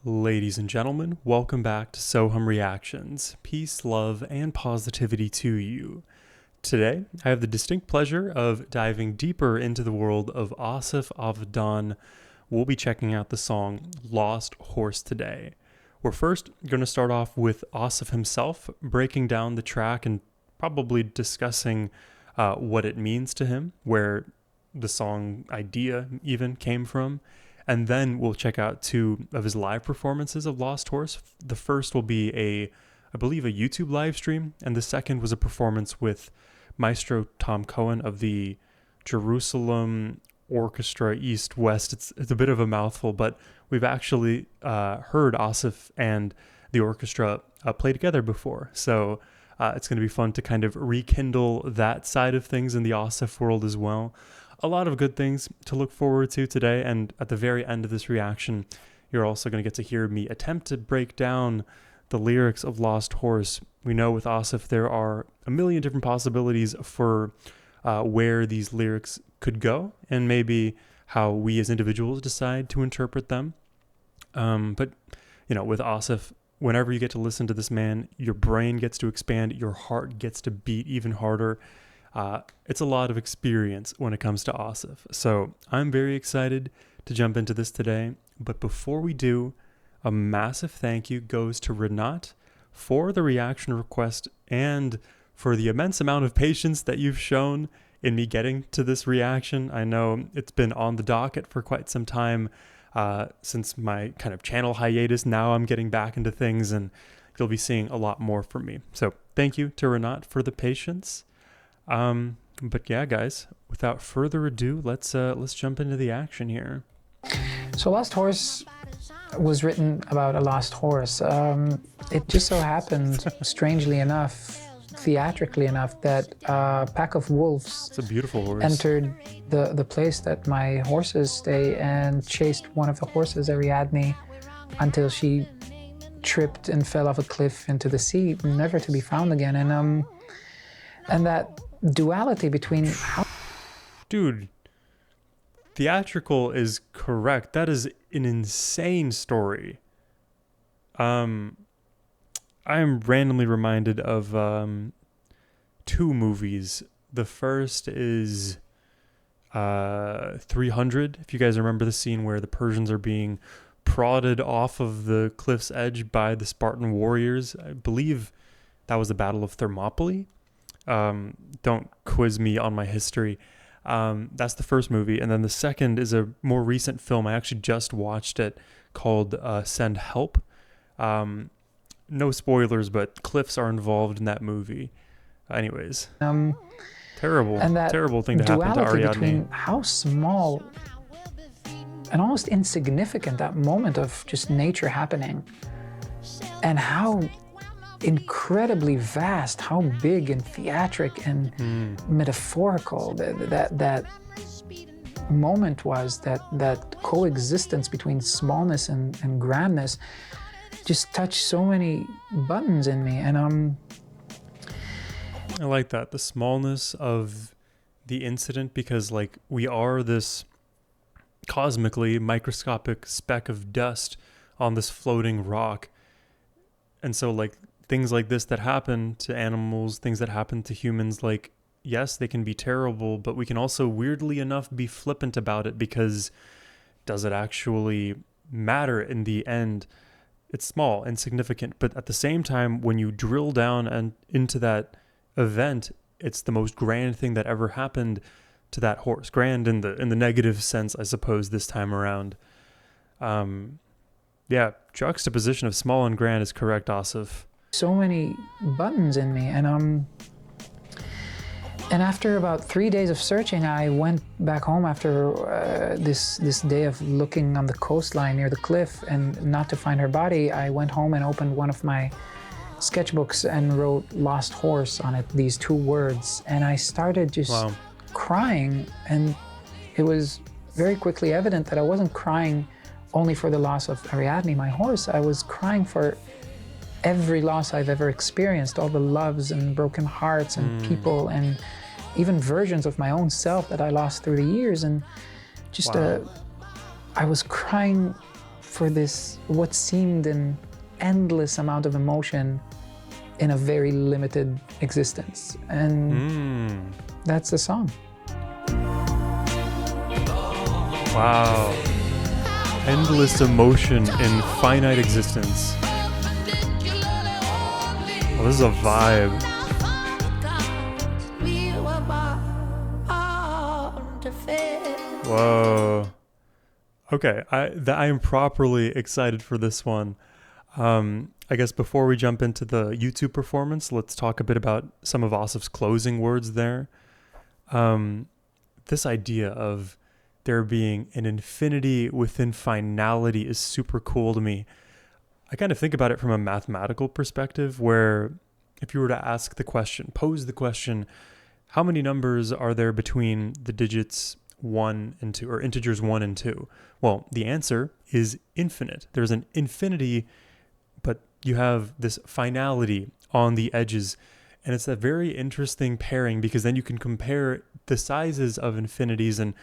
Ladies and gentlemen, welcome back to Sohum Reactions. Peace, love, and positivity to you. Today, I have the distinct pleasure of diving deeper into the world of Asaf Avidan. We'll be checking out the song Lost Horse today. We're first going to start off with Asaf himself, breaking down the track and probably discussing what it means to him, where the song idea even came from. And then we'll check out two of his live performances of Lost Horse. The first will be I believe a YouTube live stream, and the second was a performance with Maestro Tom Cohen of the Jerusalem Orchestra East West. It's a bit of a mouthful, but we've actually heard Asaf and the orchestra play together before. So it's going to be fun to kind of rekindle that side of things in the Asaf world as well. A lot of good things to look forward to today, and at the very end of this reaction, you're also going to get to hear me attempt to break down the lyrics of Lost Horse. We know with Asaf there are a million different possibilities for where these lyrics could go, and maybe how we as individuals decide to interpret them. But, with Asaf, whenever you get to listen to this man, your brain gets to expand, your heart gets to beat even harder. It's a lot of experience when it comes to Asaf. So I'm very excited to jump into this today. But before we do, a massive thank you goes to Renat for the reaction request and for the immense amount of patience that you've shown in me getting to this reaction. I know it's been on the docket for quite some time since my kind of channel hiatus. Now I'm getting back into things and you'll be seeing a lot more from me. So thank you to Renat for the patience. But yeah, guys, without further ado, let's jump into the action here. So Lost Horse was written about a lost horse. It just so happened, strangely enough, theatrically enough, that a pack of wolves It's a beautiful horse. entered the place that my horses stay and chased one of the horses, Ariadne, until she tripped and fell off a cliff into the sea, never to be found again. And that duality between Dude, theatrical is correct. That is an insane story. I am randomly reminded of two movies. The first is 300. If you guys remember the scene where the Persians are being prodded off of the cliff's edge by the Spartan warriors. I believe that was the Battle of Thermopylae. Don't quiz me on my history. That's the first movie. And then the second is a more recent film. I actually just watched it called Send Help. No spoilers, but cliffs are involved in that movie. Anyways, terrible thing to happen to Ariadne. Between how small and almost insignificant that moment of just nature happening, and how incredibly vast, how big and theatric and metaphorical that moment was, that coexistence between smallness and grandness just touched so many buttons in me. And I like that, the smallness of the incident, because we are this cosmically microscopic speck of dust on this floating rock. And so things like this that happen to animals, things that happen to humans, yes, they can be terrible, but we can also weirdly enough be flippant about it, because does it actually matter in the end? It's small, insignificant, but at the same time, when you drill down and into that event, it's the most grand thing that ever happened to that horse. Grand in the negative sense, I suppose, this time around. Yeah, juxtaposition of small and grand is correct, Asaf. So many buttons in me, and after about 3 days of searching, I went back home after this day of looking on the coastline near the cliff and not to find her body. I went home and opened one of my sketchbooks and wrote Lost Horse on it, these two words, and I started just crying, and it was very quickly evident that I wasn't crying only for the loss of Ariadne, my horse. I was crying for every loss I've ever experienced, all the loves and broken hearts and people and even versions of my own self that I lost through the years. And just I was crying for this, what seemed an endless amount of emotion in a very limited existence. And that's the song. Wow. Endless emotion in finite existence. Oh, this is a vibe. Whoa. Okay, I am properly excited for this one. I guess before we jump into the YouTube performance, let's talk a bit about some of Asaf's closing words there. This idea of there being an infinity within finality is super cool to me. I kind of think about it from a mathematical perspective, where if you were to ask the question, pose the question, how many numbers are there between the digits 1 and 2, or integers 1 and 2? Well, the answer is infinite. There's an infinity, but you have this finality on the edges. And it's a very interesting pairing, because then you can compare the sizes of infinities, and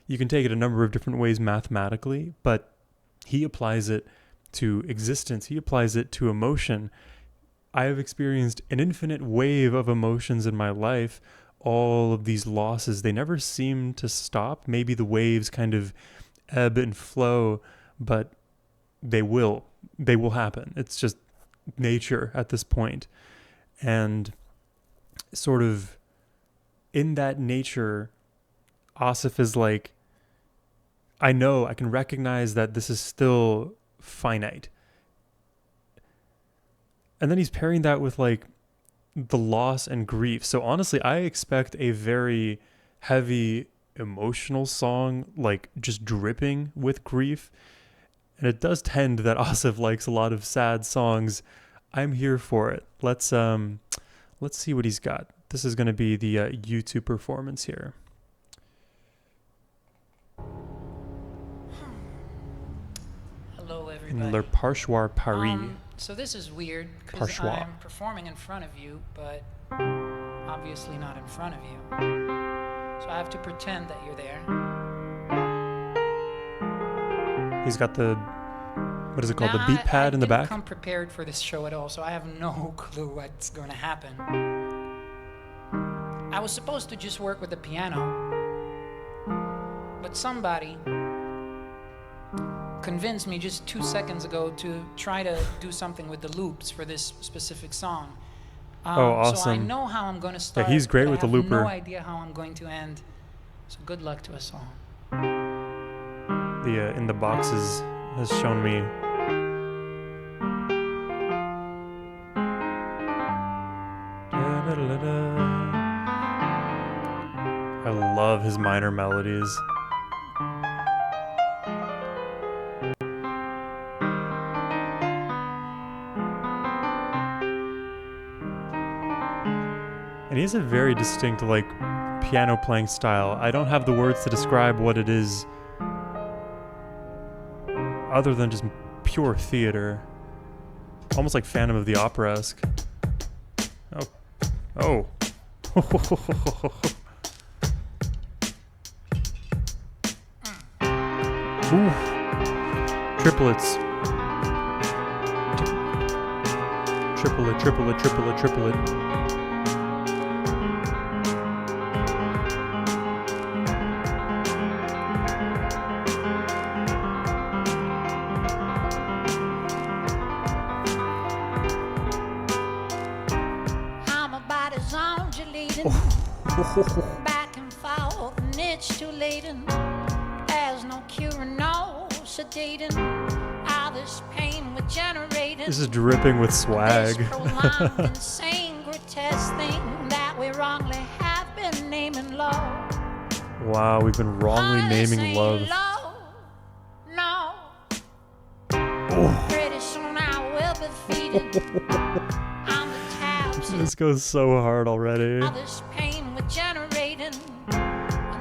you can take it a number of different ways mathematically, but he applies it to existence. He applies it to emotion. I have experienced an infinite wave of emotions in my life. All of these losses, they never seem to stop. Maybe the waves kind of ebb and flow, but they will happen. It's just nature at this point. And sort of in that nature, Asaf is like, I know, I can recognize that this is still finite. And then he's pairing that with like the loss and grief. So honestly, I expect a very heavy emotional song, like just dripping with grief. And it does tend that Asaf likes a lot of sad songs. I'm here for it. Let's see what he's got. This is going to be the YouTube performance here. Hello, everybody. In Le Parchoir Paris. So this is weird because I'm performing in front of you, but obviously not in front of you. So I have to pretend that you're there. He's got the, what is it called, the beat pad in the back? I didn't come prepared for this show at all, so I have no clue what's going to happen. I was supposed to just work with the piano, but somebody convinced me just 2 seconds ago to try to do something with the loops for this specific song. Oh, awesome. So I know how I'm going to start. Yeah, he's great with the looper. I have no idea how I'm going to end. So good luck to us all. The in the boxes has shown me. I love his minor melodies. And he has a very distinct, like, piano playing style. I don't have the words to describe what it is, other than just pure theater. Almost like Phantom of the Opera-esque. Oh. Ooh. Triplets. Triplet, triplet, triplet, triplet. Back and forth, and it's too late, and there's no cure, no sedating. All this pain we're generating. This is dripping with swag. This prolonged, insane, grotesque thing that we wrongly have been naming love. Wow, we've been wrongly naming love. No. Oh. Pretty soon I will be feeding on the tabs. This goes so hard already. All this pain we're generating.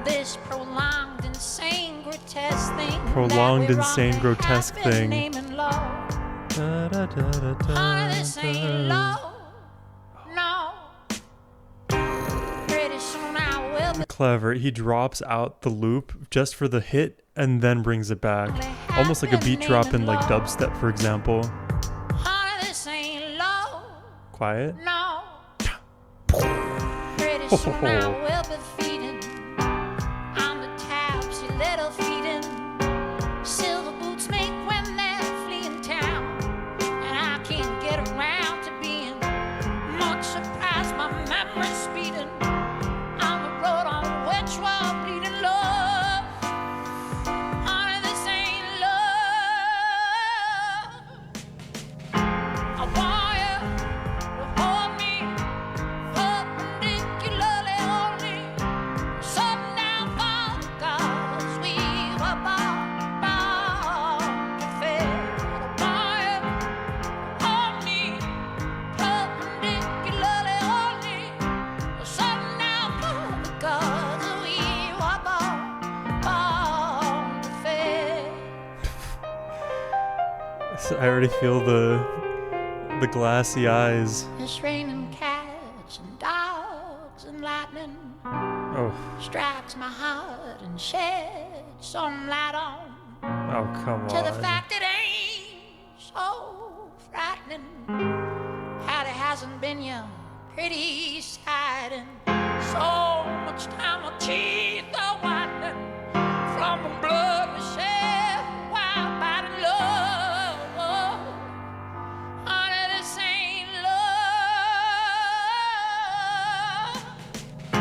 This prolonged, insane, grotesque thing. Prolonged, insane, grotesque thing. Naming love. Honey, this ain't love. No. Pretty soon I will be Clever. He drops out the loop just for the hit and then brings it back. almost like a beat drop in like dubstep, for example. Honey, this ain't love. Quiet. No. Pretty soon I will be feeding on the taps your little feet in. Silver boots make when they're fleeing town, and I can't get around to being much surprised. My memory's speeding on the road on which we're bleeding love. Honey, this ain't love. I want you to hold me perpendicularly only, sudden down fall, 'cause we were born to fail. I want you to hold me perpendicularly only, sudden down fall, 'cause we were born to fail. I already feel the glassy eyes. It's raining cats and dogs and lightning Oh, strikes my heart and sheds some light on oh, come to the on. fact it ain't so frightening. How there hasn't been your pretty side, and so much time my teeth are whitening from the blood we shed while fighting love. Honey, this ain't love. I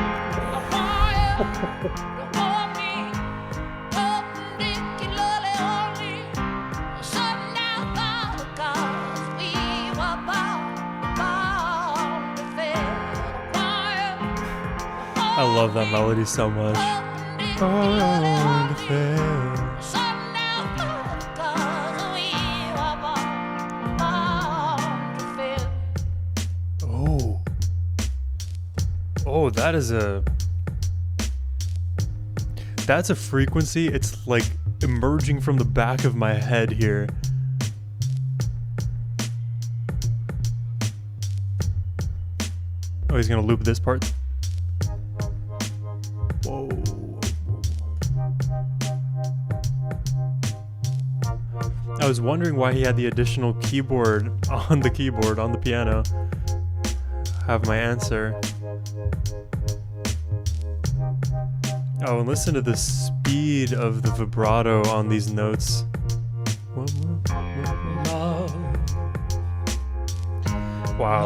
want you to hold me perpendicularly only, sudden down fall, 'cause we were born to fail. I want you to I love that melody so much. perpendicularly Born to only, fail. sudden down fall, 'cause we were born to fail. Oh. Oh, that's a frequency. It's like emerging from the back of my head here. Oh, he's gonna loop this part. Whoa. I was wondering why he had the additional keyboard on the piano. Have my answer. Oh, and listen to the speed of the vibrato on these notes. Wow.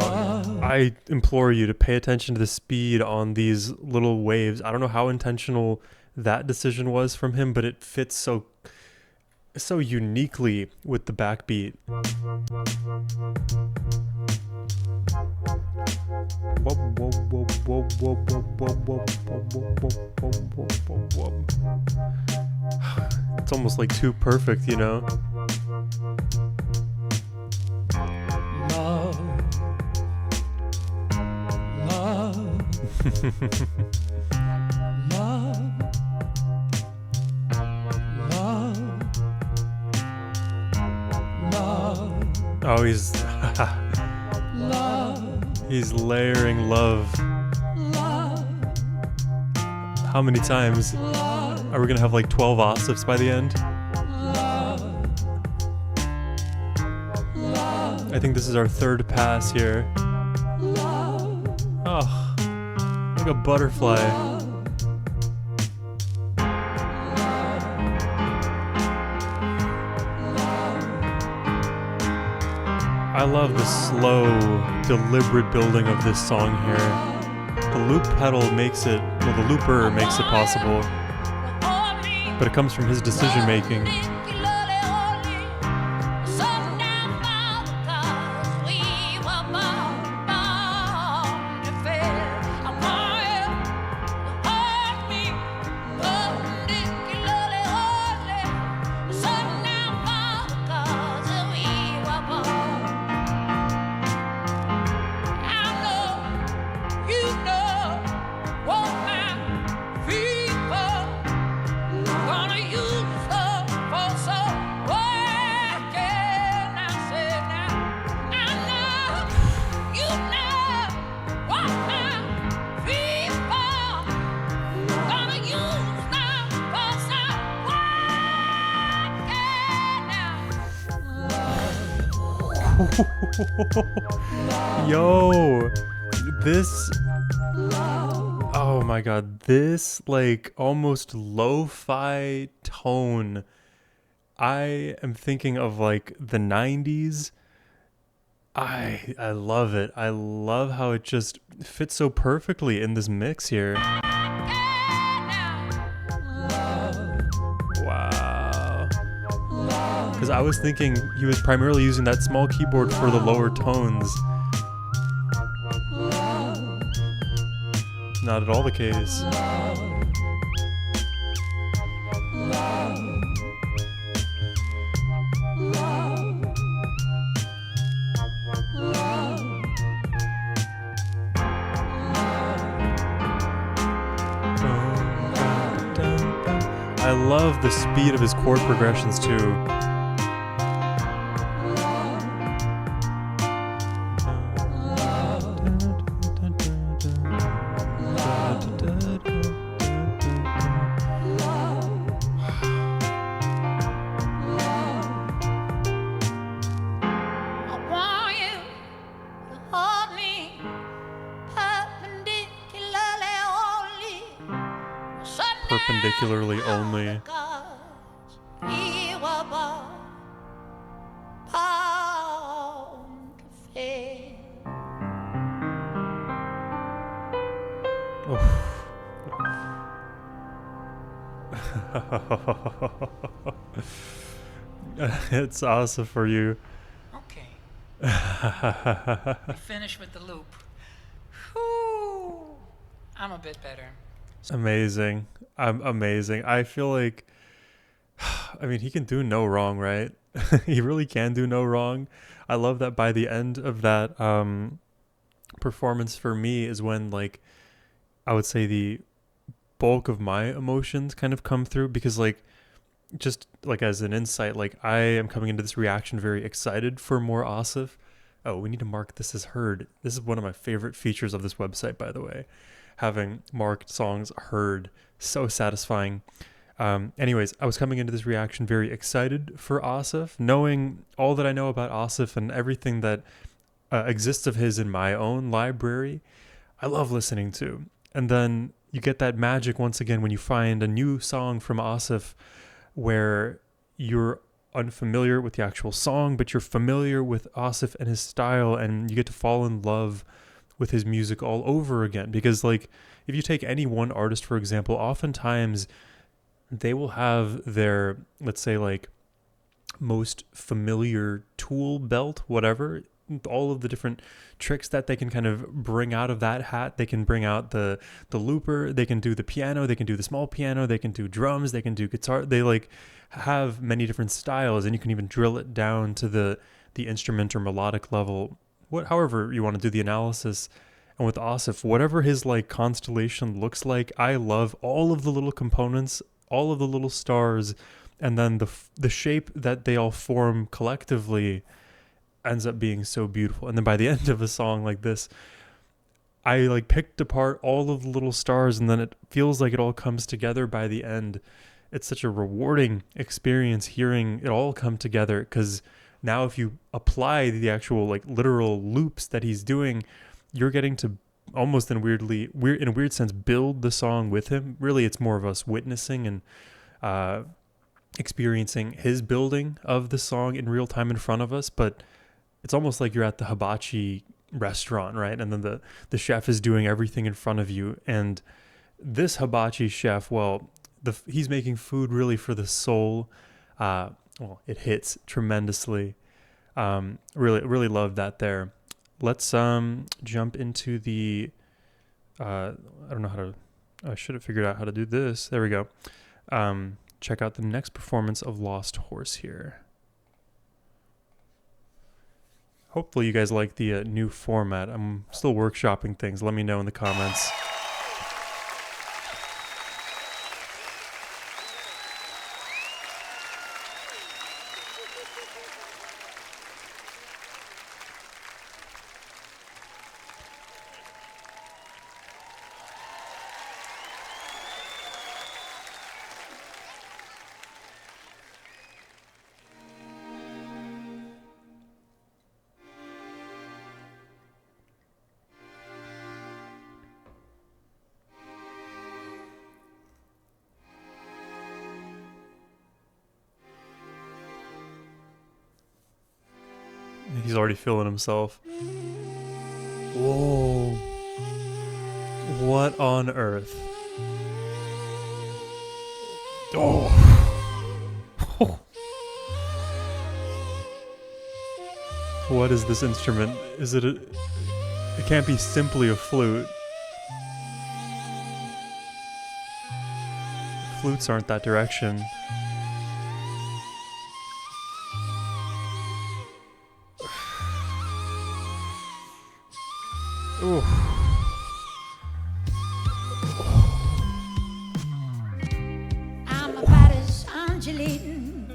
I implore you to pay attention to the speed on these little waves. I don't know how intentional that decision was from him, but it fits so uniquely with the backbeat. It's almost like too perfect, you know? Oh, he's layering love. How many times? Are we gonna have like 12 octaves by the end? I think this is our third pass here. Oh, like a butterfly. I love the slow, deliberate building of this song here. The loop pedal makes it, well, the looper makes it possible, but it comes from his decision making. Gonna use love for Yo, this, oh my god, this like almost lo-fi tone. I am thinking of like the 90s. I love it. I love how it just fits so perfectly in this mix here. Wow. Because I was thinking he was primarily using that small keyboard for the lower tones. Not at all the case. I love the speed of his chord progressions too. Perpendicularly only. It's awesome for you. Okay. We finish with the loop. Whew. I'm a bit better. Amazing. I'm amazing. I feel like, I mean, he can do no wrong, right? He really can do no wrong. I love that by the end of that performance for me is when, like, I would say the bulk of my emotions kind of come through, because like, just like as an insight, like I am coming into this reaction very excited for more Asaf. Oh, we need to mark this as heard. This is one of my favorite features of this website, by the way. Having marked songs heard, so satisfying. Anyways, I was coming into this reaction very excited for Asaf, knowing all that I know about Asaf and everything that exists of his in my own library. I love listening to. And then you get that magic once again when you find a new song from Asaf where you're unfamiliar with the actual song, but you're familiar with Asaf and his style, and you get to fall in love with his music all over again. Because like, if you take any one artist, for example, oftentimes they will have their, let's say, like, most familiar tool belt, whatever, all of the different tricks that they can kind of bring out of that hat. They can bring out the looper, they can do the piano, they can do the small piano, they can do drums, they can do guitar. They like have many different styles, and you can even drill it down to the instrument or melodic level, however you want to do the analysis. And with Asaf, whatever his like constellation looks like, I love all of the little components, all of the little stars, and then the shape that they all form collectively ends up being so beautiful. And then by the end of a song like this, I like picked apart all of the little stars, and then it feels like it all comes together by the end. It's such a rewarding experience hearing it all come together, because now if you apply the actual like literal loops that he's doing, you're getting to almost in a weird sense build the song with him. Really, it's more of us witnessing and experiencing his building of the song in real time in front of us. But it's almost like you're at the hibachi restaurant, right? And then the chef is doing everything in front of you. And this hibachi chef, well, he's making food really for the soul. Well, it hits tremendously. Really love that there. Let's jump into the, I don't know how to, I should have figured out how to do this. There we go. Check out the next performance of Lost Horse here. Hopefully you guys like the new format. I'm still workshopping things. Let me know in the comments. He's already feeling himself. Whoa. What on earth? Oh. What is this instrument? Is it a... It can't be simply a flute. Flutes aren't that direction. Ooh. I'm about as undulating,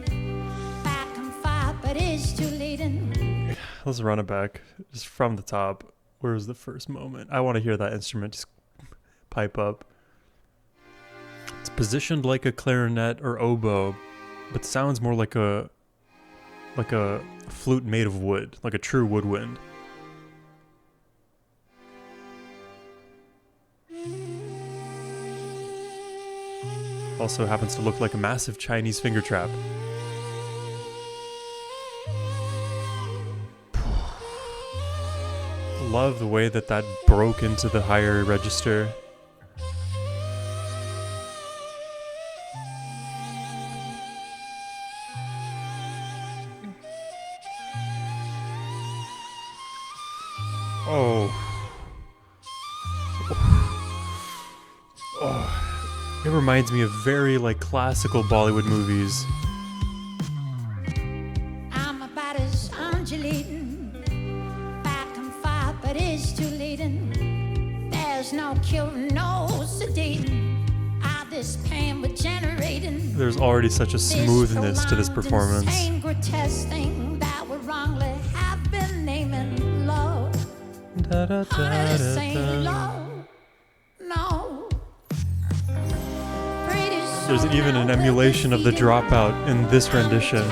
back and forth, but it's too late. Let's run it back, just from the top. Where was the first moment? I want to hear that instrument just pipe up. It's positioned like a clarinet or oboe, but sounds more like a flute made of wood, like a true woodwind. Also happens to look like a massive Chinese finger trap. Love the way that broke into the higher register. Oh. Oh. It reminds me of very classical Bollywood movies. I'm about as undulating, back and forth, but it's too late. There's no cure, no sedating. This pain we're generating. There's already such a smoothness to this performance. Grotesque thing that we wrongly have been naming love. This ain't love, no. There's even an emulation of the dropout in this rendition.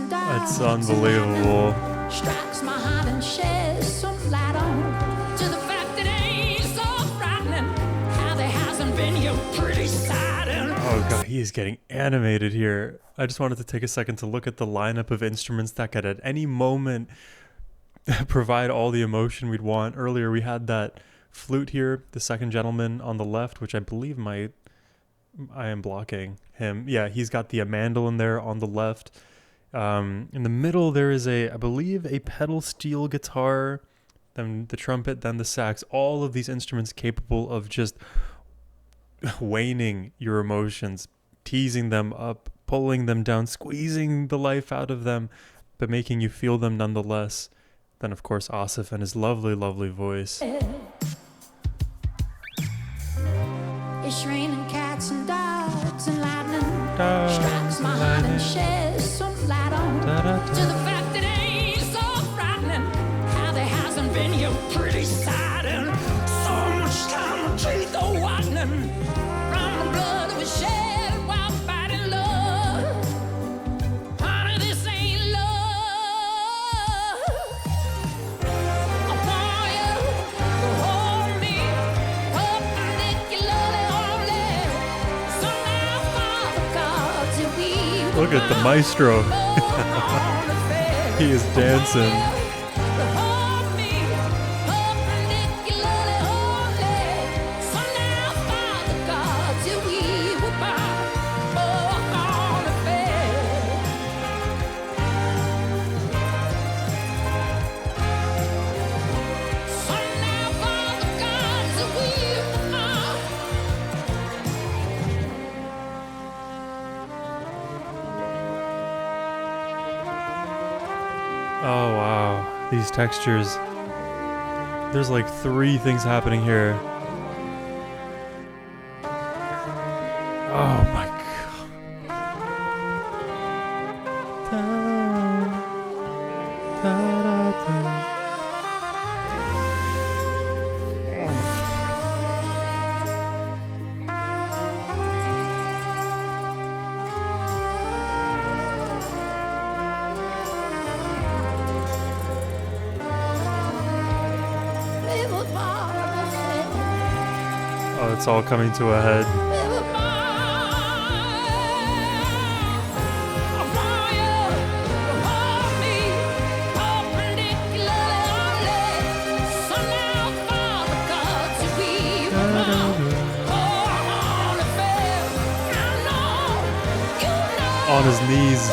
That's unbelievable. Strikes my heart and sheds some light on to the fact that it ain't so frightening how there hasn't been your pretty side. Oh god, he is getting animated here. I just wanted to take a second to look at the lineup of instruments that could at any moment provide all the emotion we'd want. Earlier we had that flute here, the second gentleman on the left, which I believe I am blocking him. Yeah, he's got the mandolin there on the left. In the middle there is I believe a pedal steel guitar, then the trumpet, then the sax. All of these instruments capable of just waning your emotions, teasing them up, pulling them down, squeezing the life out of them, but making you feel them nonetheless. Then of course Asaf and his lovely, lovely voice. It's raining cats and dogs and lightning strikes my heart and sheds some light on to the fact that it ain't so frightening how there hasn't been your pretty side and so much time to treat the whitening from the blood that was shed while fighting love. Honey, this ain't love. I want you to hold me up and lick your lolly only. So now, Father God, till we Look at the maestro. He is dancing. Oh wow, these textures. There's like 3 things happening here. Oh my god. Oh, it's all coming to a head. On his knees.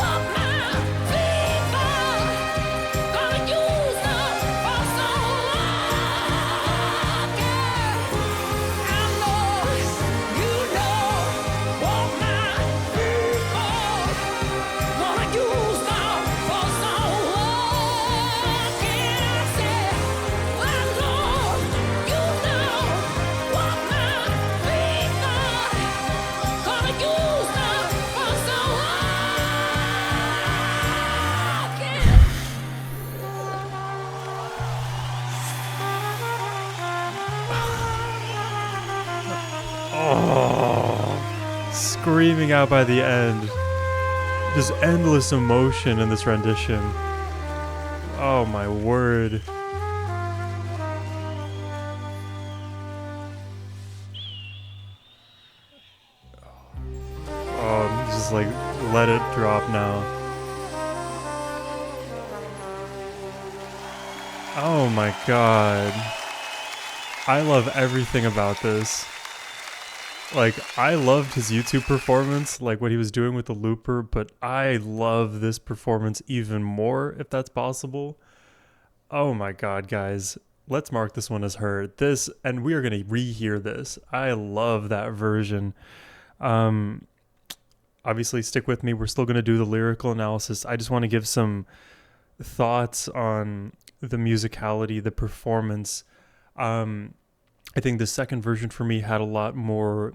Oh, screaming out by the end. Just endless emotion in this rendition. Oh my word. Oh, just like let it drop now. Oh my god. I love everything about this. Like, I loved his YouTube performance, like what he was doing with the looper, but I love this performance even more, if that's possible. Oh my god, guys. Let's mark this one as heard. This, and we are going to rehear this. I love that version. Obviously, stick with me. We're still going to do the lyrical analysis. I just want to give some thoughts on the musicality, the performance. I think the second version for me had a lot more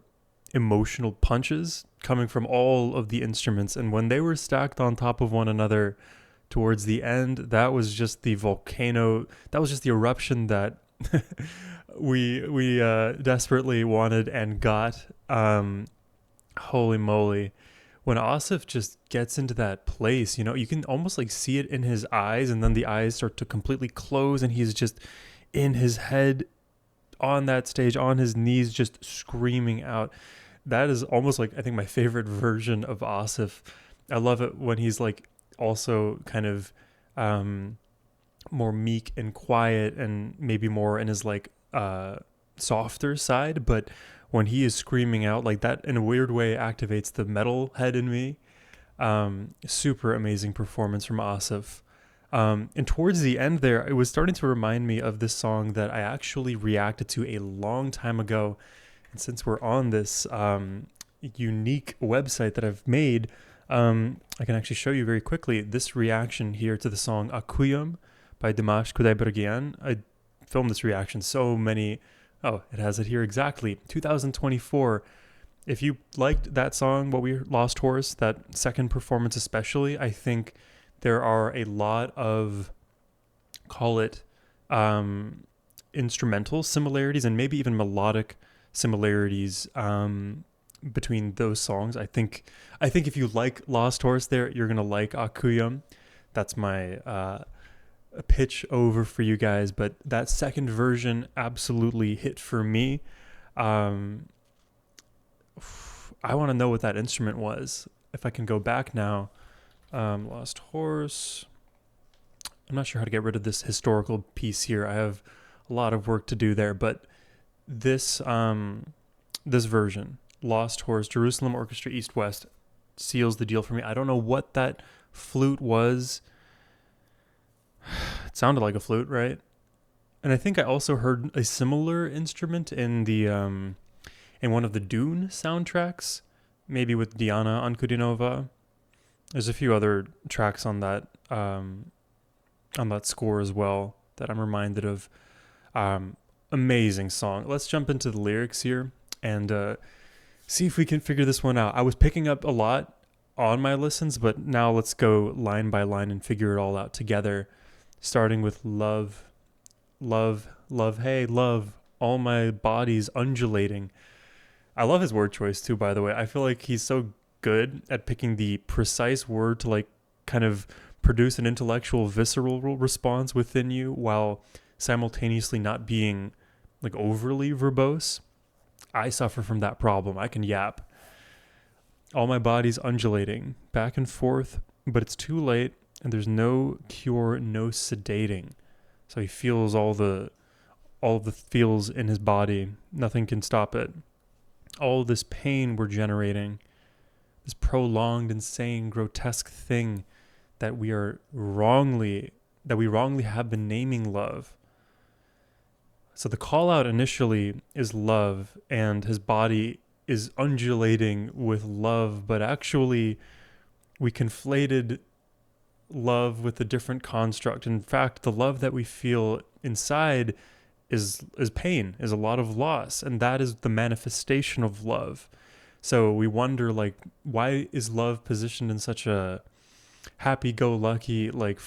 emotional punches coming from all of the instruments. And when they were stacked on top of one another towards the end, that was just the volcano. That was just the eruption that we desperately wanted and got. Holy moly. When Asaf just gets into that place, you know, you can almost like see it in his eyes, and then the eyes start to completely close and he's just in his head on that stage, on his knees, just screaming out. That is almost like, I think, my favorite version of Asaf. I love it when he's like also kind of more meek and quiet and maybe more in his like softer side, but when he is screaming out like that, in a weird way, activates the metal head in me. Super amazing performance from Asaf. And towards the end there, it was starting to remind me of this song that I actually reacted to a long time ago. And since we're on this unique website that I've made, I can actually show you very quickly this reaction here to the song Akuyam by Dimash Kudaibergian. I filmed this reaction it has it here exactly, 2024. If you liked that song, What We Lost Horse, that second performance especially, I think there are a lot of, call it, instrumental similarities and maybe even melodic similarities between those songs. I think if you like Lost Horse there, you're going to like Akuyam. That's my pitch over for you guys. But that second version absolutely hit for me. I want to know what that instrument was. If I can go back now. Lost Horse. I'm not sure how to get rid of this historical piece here. I have a lot of work to do there, but this version, Lost Horse, Jerusalem Orchestra East West, seals the deal for me. I don't know what that flute was. It sounded like a flute, right? And I think I also heard a similar instrument in the in one of the Dune soundtracks, maybe with Diana Ankudinova. There's a few other tracks on that on that score as well that I'm reminded of. Amazing song. Let's jump into the lyrics here and see if we can figure this one out. I was picking up a lot on my listens, but now let's go line by line and figure it all out together. Starting with love, love, love, hey, love, all my body's undulating. I love his word choice too, by the way. I feel like he's so good at picking the precise word to like kind of produce an intellectual, visceral response within you while simultaneously not being like overly verbose. I suffer from that problem. I can yap. All my body's undulating back and forth, but it's too late and there's no cure, no sedating. So he feels all the feels in his body. Nothing can stop it. All this pain we're generating, this prolonged, insane, grotesque thing that we wrongly have been naming love. So the call out initially is love, and his body is undulating with love, but actually we conflated love with a different construct. In fact, the love that we feel inside is pain, is a lot of loss, and that is the manifestation of love. So we wonder, like, why is love positioned in such a happy-go-lucky, like,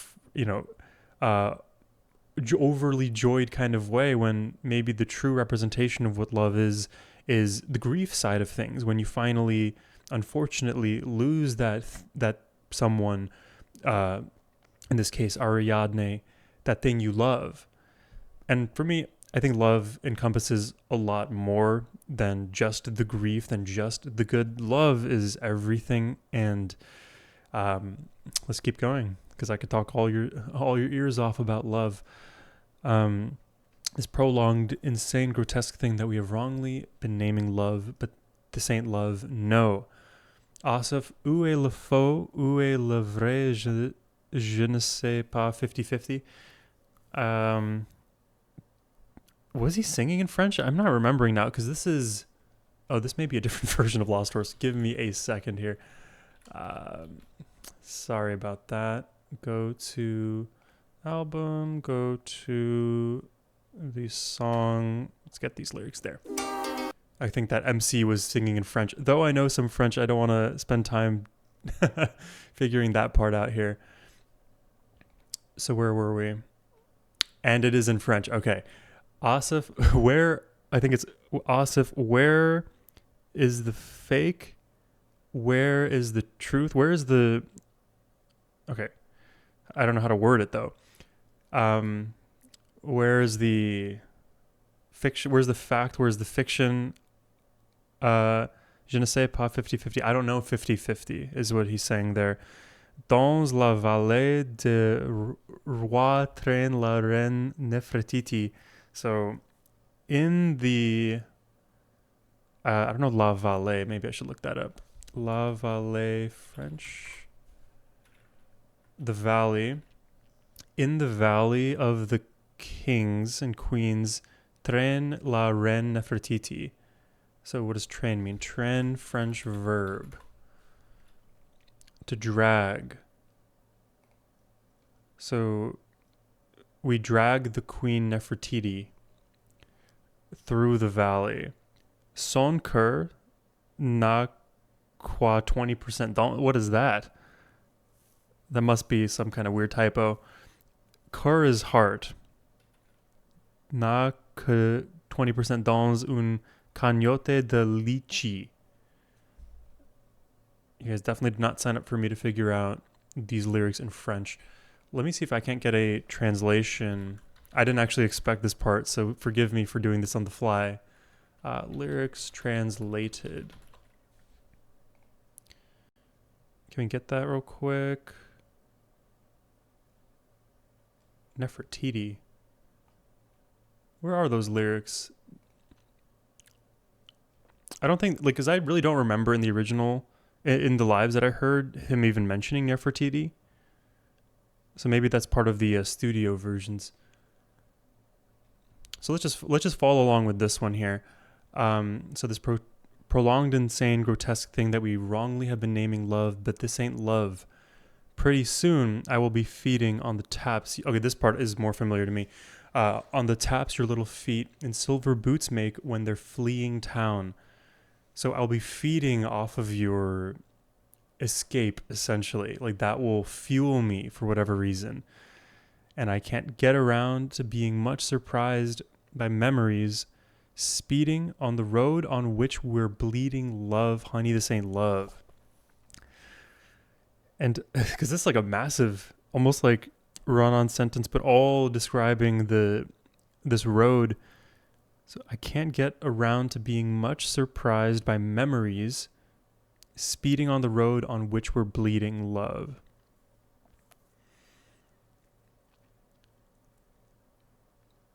overly joyed kind of way, when maybe the true representation of what love is the grief side of things, when you finally, unfortunately, lose that someone, in this case, Ariadne, that thing you love. And for me, I think love encompasses a lot more than just the grief, than just the good. Love is everything, and let's keep going, because I could talk all your ears off about love. This prolonged, insane, grotesque thing that we have wrongly been naming love, but this ain't love, no. Asaf, où est le faux, où est le vrai, je ne sais pas, 50-50. Was he singing in French? I'm not remembering now, because this may be a different version of Lost Horse. Give me a second here. Sorry about that. Go to album, go to the song. Let's get these lyrics there. I think that MC was singing in French. Though I know some French, I don't want to spend time figuring that part out here. So where were we? And it is in French. Okay. Asaf, where is the fake? Where is the truth? Where is the... Okay. I don't know how to word it, though. Where is the fiction? Where's the fact? Where's the fiction? Je ne sais pas, 50-50. I don't know, 50-50 is what he's saying there. Dans la vallée de roi traîne la reine Nefertiti. So, in the... I don't know La Vallée. Maybe I should look that up. La Vallée, French. The valley. In the valley of the kings and queens, traîne la reine Nefertiti. So what does traîne mean? Traîne, French verb. To drag. So we drag the queen Nefertiti through the valley. Son cœur n'a qu'à 20%. What is that? That must be some kind of weird typo. Cœur is heart. N'a que 20% dans une cagnotte de litchi. You guys definitely did not sign up for me to figure out these lyrics in French. Let me see if I can't get a translation. I didn't actually expect this part, so forgive me for doing this on the fly. Lyrics translated. Can we get that real quick? Nefertiti. Where are those lyrics? I don't think, like, because I really don't remember in the original, in the lives that I heard him even mentioning Nefertiti. So maybe that's part of the studio versions. So let's just follow along with this one here. So this prolonged, insane, grotesque thing that we wrongly have been naming love, but this ain't love. Pretty soon, I will be feeding on the taps. Okay, this part is more familiar to me. On the taps your little feet in silver boots make when they're fleeing town. So I'll be feeding off of your escape, essentially. Like that will fuel me for whatever reason. And I can't get around to being much surprised by memories speeding on the road on which we're bleeding love. Honey, this ain't love. And because this is like a massive, almost like run-on sentence, but all describing this road. So I can't get around to being much surprised by memories speeding on the road on which we're bleeding love.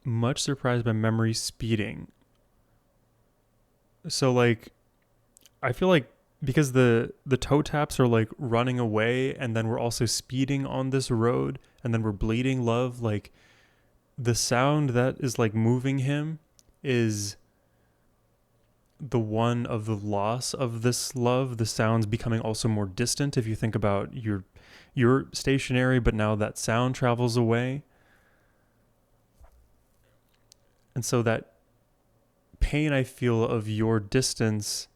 Much surprised by memories speeding. So like, I feel like because the toe taps are like running away and then we're also speeding on this road and then we're bleeding love, like the sound that is like moving him is the one of the loss of this love. The sound's becoming also more distant. If you think about you're stationary, but now that sound travels away. And so that pain I feel of your distance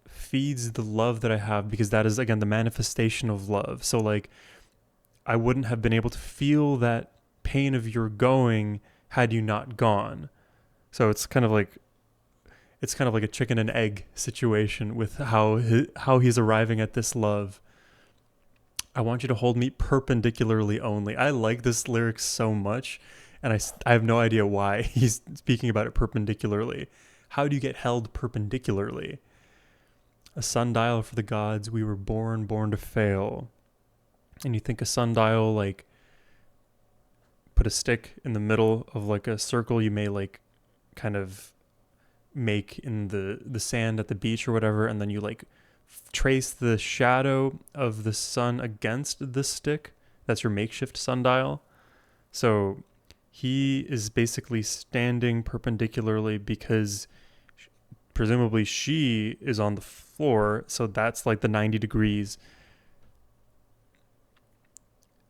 feeds the love that I have, because that is again the manifestation of love. So like I wouldn't have been able to feel that pain of your going had you not gone. So it's kind of like a chicken and egg situation with how he's arriving at this love. I want you to hold me perpendicularly only. I like this lyric so much, and I have no idea why he's speaking about it perpendicularly. How do you get held perpendicularly? A sundial for the gods, we were born to fail. And you think a sundial, like, put a stick in the middle of like a circle you may like kind of make in the sand at the beach or whatever, and then you like trace the shadow of the sun against the stick. That's your makeshift sundial. So he is basically standing perpendicularly because presumably she is on the floor, so that's like the 90 degrees.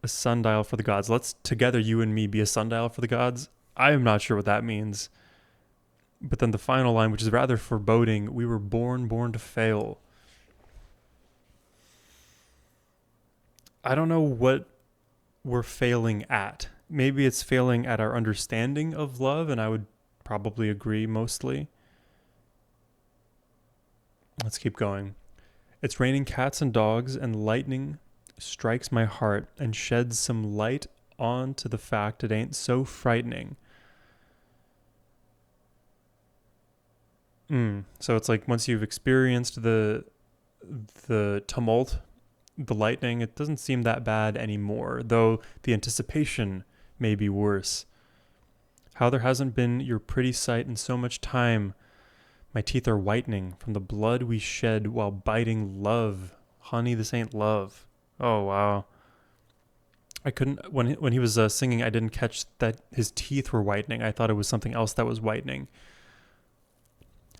A sundial for the gods. Let's together, you and me, be a sundial for the gods. I am not sure what that means. But then the final line, which is rather foreboding, we were born to fail. I don't know what we're failing at. Maybe it's failing at our understanding of love, and I would probably agree mostly. Let's keep going. It's raining cats and dogs, and lightning strikes my heart and sheds some light on to the fact it ain't so frightening. So it's like once you've experienced the tumult, the lightning, it doesn't seem that bad anymore, though the anticipation may be worse. How there hasn't been your pretty sight in so much time. My teeth are whitening from the blood we shed while biting love. Honey, this ain't love. Oh, wow. I couldn't, when he was singing, I didn't catch that his teeth were whitening. I thought it was something else that was whitening.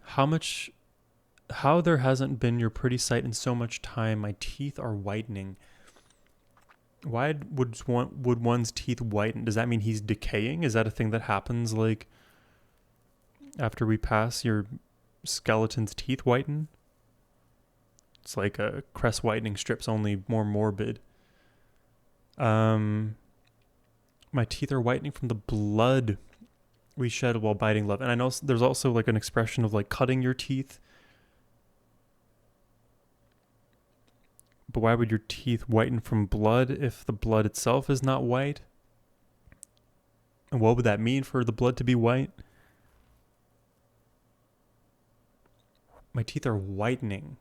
How there hasn't been your pretty sight in so much time. My teeth are whitening. Why would one's teeth whiten? Does that mean he's decaying? Is that a thing that happens like after we pass, your skeleton's teeth whiten? It's like a crest whitening strips, only more morbid. My teeth are whitening from the blood we shed while biting love. And I know there's also like an expression of like cutting your teeth. But why would your teeth whiten from blood if the blood itself is not white? And what would that mean for the blood to be white? My teeth are whitening.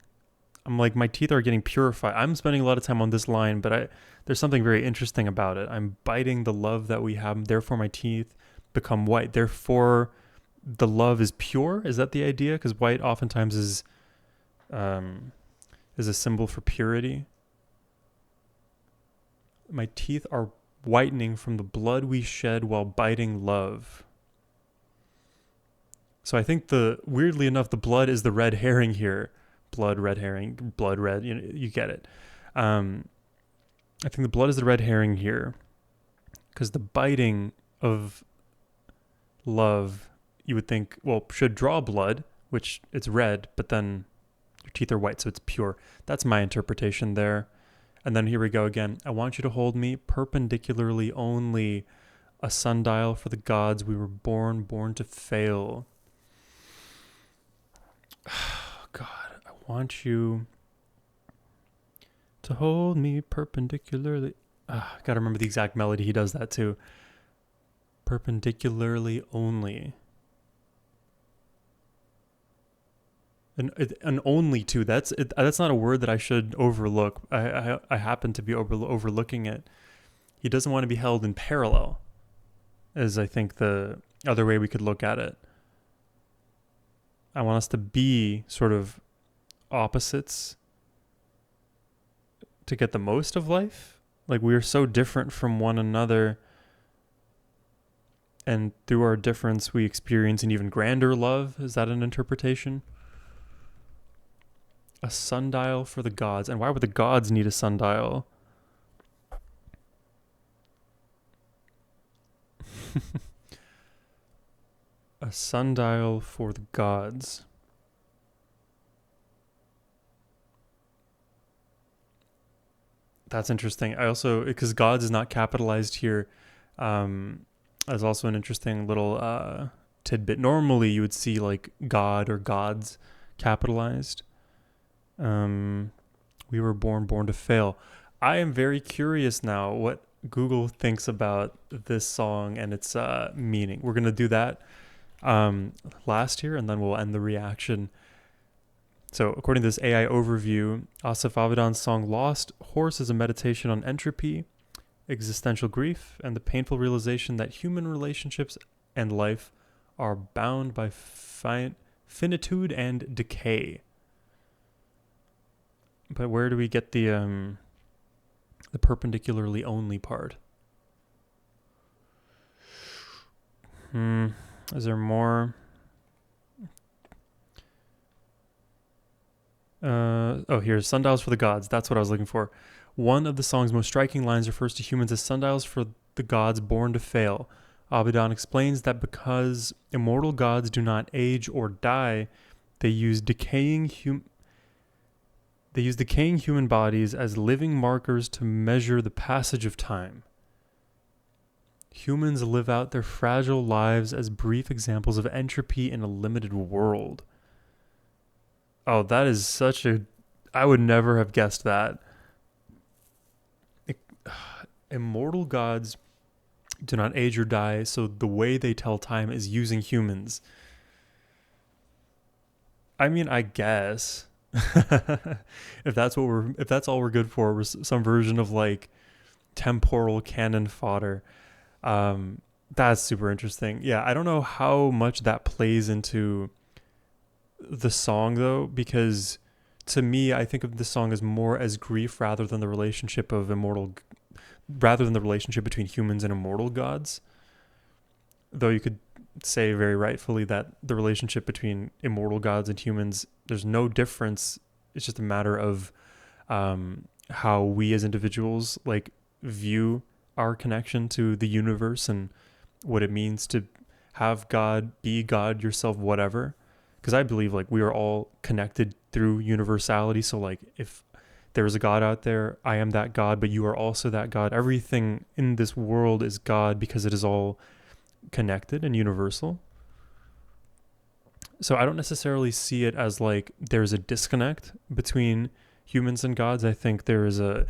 I'm like, my teeth are getting purified. I'm spending a lot of time on this line, but there's something very interesting about it. I'm biting the love that we have, therefore my teeth become white. Therefore, the love is pure. Is that the idea? Because white oftentimes is a symbol for purity. My teeth are whitening from the blood we shed while biting love. So I think weirdly enough, the blood is the red herring here. Blood, red herring, blood, red, you get it. I think the blood is the red herring here, because the biting of love, you would think, well, should draw blood, which it's red, but then your teeth are white, so it's pure. That's my interpretation there. And then here we go again. I want you to hold me perpendicularly only, a sundial for the gods. We were born to fail. God, I want you to hold me perpendicularly. I gotta remember the exact melody. He does that too. Perpendicularly only. And only too. That's not a word that I should overlook. I happen to be overlooking it. He doesn't want to be held in parallel, is I think the other way we could look at it. I want us to be sort of opposites to get the most of life. Like, we are so different from one another, and through our difference we experience an even grander love. Is that an interpretation? A sundial for the gods. And why would the gods need a sundial? A sundial for the gods. That's interesting. I also, because gods is not capitalized here, as also an interesting little tidbit. Normally you would see like God or gods capitalized. We were born to fail. I am very curious now what Google thinks about this song and its meaning. We're going to do that last here, and then we'll end the reaction. So according to this AI overview, Asaf Avidan's song Lost Horse is a meditation on entropy, existential grief, and the painful realization that human relationships and life are bound by finitude and decay. But where do we get the perpendicularly only part? Is there more? Here's sundials for the gods. That's what I was looking for. One of the song's most striking lines refers to humans as sundials for the gods born to fail. Abidan explains that because immortal gods do not age or die, they use decaying human bodies as living markers to measure the passage of time. Humans live out their fragile lives as brief examples of entropy in a limited world. Oh, that is such a... I would never have guessed that. Immortal gods do not age or die, so the way they tell time is using humans. I mean, I guess... if that's all we're good for, some version of like temporal cannon fodder. That's super interesting. Yeah, I don't know how much that plays into the song though, because to me, I think of the song as more as grief rather than the relationship between humans and immortal gods. Though you could say very rightfully that the relationship between immortal gods and humans, there's no difference. It's just a matter of how we as individuals like view our connection to the universe and what it means to have God, be God yourself, whatever. Because I believe like we are all connected through universality. So like if there is a God out there, I am that God, but you are also that God. Everything in this world is God because it is all connected and universal. So I don't necessarily see it as like there's a disconnect between humans and gods. I think there is a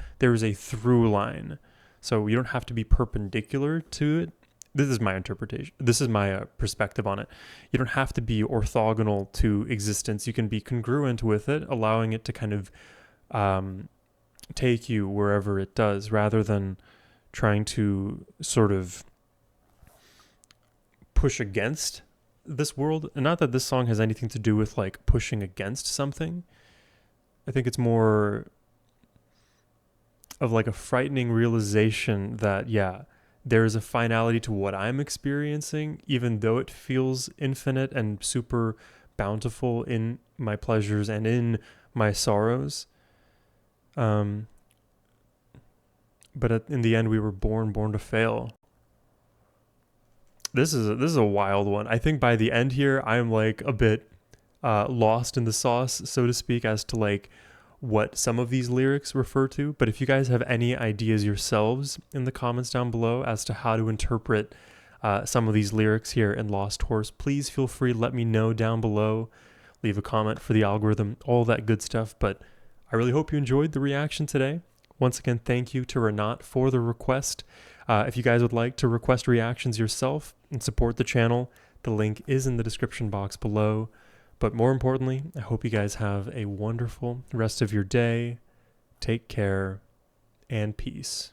through line. So you don't have to be perpendicular to it. This is my interpretation. This is my perspective on it. You don't have to be orthogonal to existence. You can be congruent with it, allowing it to kind of take you wherever it does, rather than trying to sort of push against this world. And not that this song has anything to do with like pushing against something. I think it's more of like a frightening realization that, yeah, there is a finality to what I'm experiencing, even though it feels infinite and super bountiful in my pleasures and in my sorrows. but in the end, we were born to fail. This is a wild one. I think by the end here, I'm like a bit lost in the sauce, so to speak, as to like what some of these lyrics refer to. But if you guys have any ideas yourselves in the comments down below as to how to interpret some of these lyrics here in Lost Horse, please feel free to let me know down below. Leave a comment for the algorithm, all that good stuff. But I really hope you enjoyed the reaction today. Once again, thank you to Renat for the request. If you guys would like to request reactions yourself and support the channel, the link is in the description box below. But more importantly, I hope you guys have a wonderful rest of your day. Take care and peace.